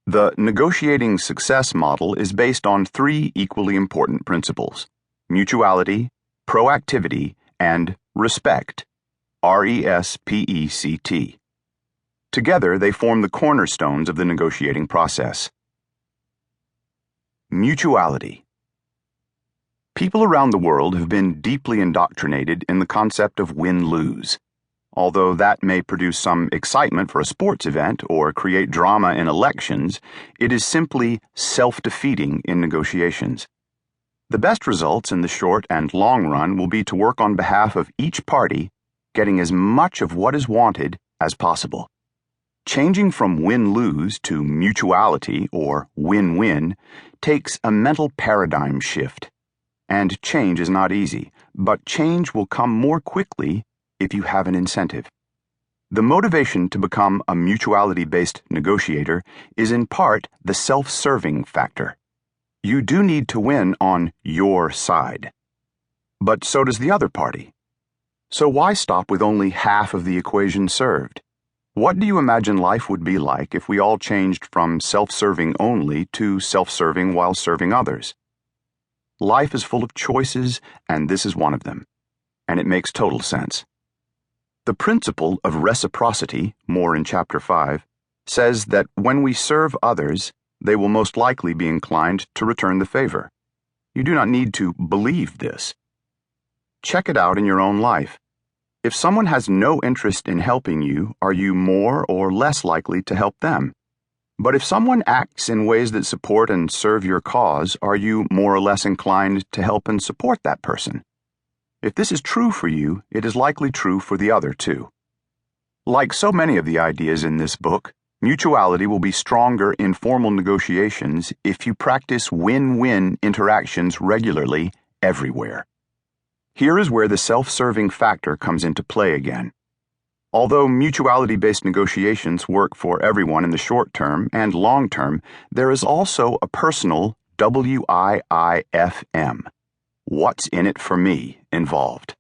The negotiating success model is based on three equally important principles: mutuality, proactivity, and respect. RESPECT. Together, they form the cornerstones of the negotiating process. Mutuality. People around the world have been deeply indoctrinated in the concept of win-lose. Although that may produce some excitement for a sports event or create drama in elections, it is simply self-defeating in negotiations. The best results in the short and long run will be to work on behalf of each party, getting as much of what is wanted as possible. Changing from win-lose to mutuality or win-win takes a mental paradigm shift. And change is not easy, but change will come more quickly if you have an incentive. The motivation to become a mutuality-based negotiator is in part the self-serving factor. You do need to win on your side. But so does the other party. So why stop with only half of the equation served? What do you imagine life would be like if we all changed from self-serving only to self-serving while serving others? Life is full of choices, and this is one of them. And it makes total sense. The principle of reciprocity, more in Chapter 5, says that when we serve others, they will most likely be inclined to return the favor. You do not need to believe this. Check it out in your own life. If someone has no interest in helping you, are you more or less likely to help them? But if someone acts in ways that support and serve your cause, are you more or less inclined to help and support that person? If this is true for you, it is likely true for the other too. Like so many of the ideas in this book, mutuality will be stronger in formal negotiations if you practice win-win interactions regularly, everywhere. Here is where the self-serving factor comes into play again. Although mutuality-based negotiations work for everyone in the short term and long term, there is also a personal WIIFM. What's in it for me involved?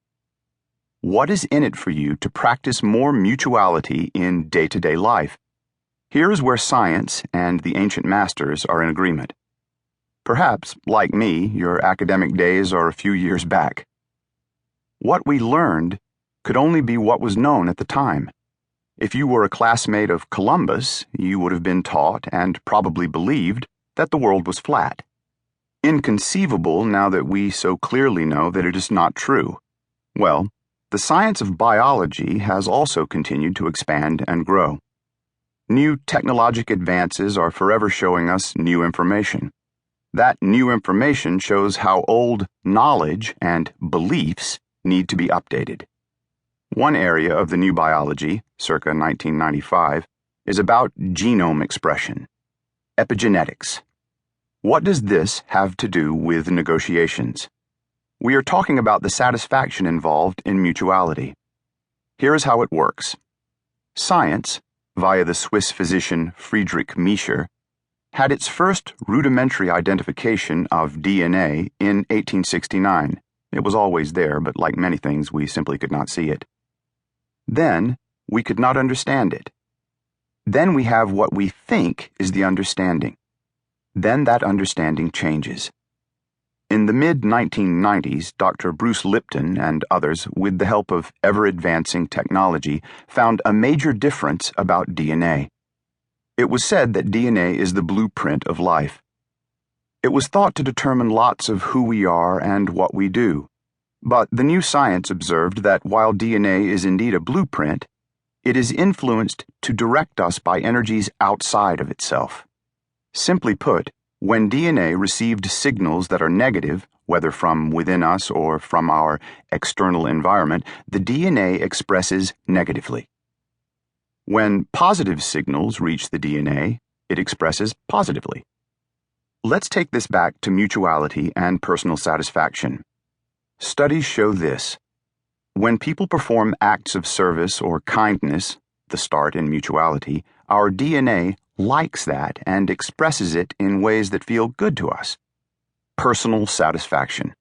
What is in it for you to practice more mutuality in day-to-day life? Here is where science and the ancient masters are in agreement. Perhaps, like me, your academic days are a few years back. What we learned could only be what was known at the time. If you were a classmate of Columbus, you would have been taught and probably believed that the world was flat. Inconceivable now that we so clearly know that it is not true. Well, the science of biology has also continued to expand and grow. New technologic advances are forever showing us new information. That new information shows how old knowledge and beliefs need to be updated. One area of the new biology, circa 1995, is about genome expression, epigenetics. What does this have to do with negotiations? We are talking about the satisfaction involved in mutuality. Here is how it works. Science, via the Swiss physician Friedrich Miescher, had its first rudimentary identification of DNA in 1869. It was always there, but like many things, we simply could not see it. Then, we could not understand it. Then we have what we think is the understanding. Then that understanding changes. In the mid-1990s, Dr. Bruce Lipton and others, with the help of ever-advancing technology, found a major difference about DNA. It was said that DNA is the blueprint of life. It was thought to determine lots of who we are and what we do. But the new science observed that while DNA is indeed a blueprint, it is influenced to direct us by energies outside of itself. Simply put, when DNA received signals that are negative, whether from within us or from our external environment, the DNA expresses negatively. When positive signals reach the DNA, it expresses positively. Let's take this back to mutuality and personal satisfaction. Studies show this. When people perform acts of service or kindness, the start in mutuality, our DNA likes that and expresses it in ways that feel good to us. Personal satisfaction.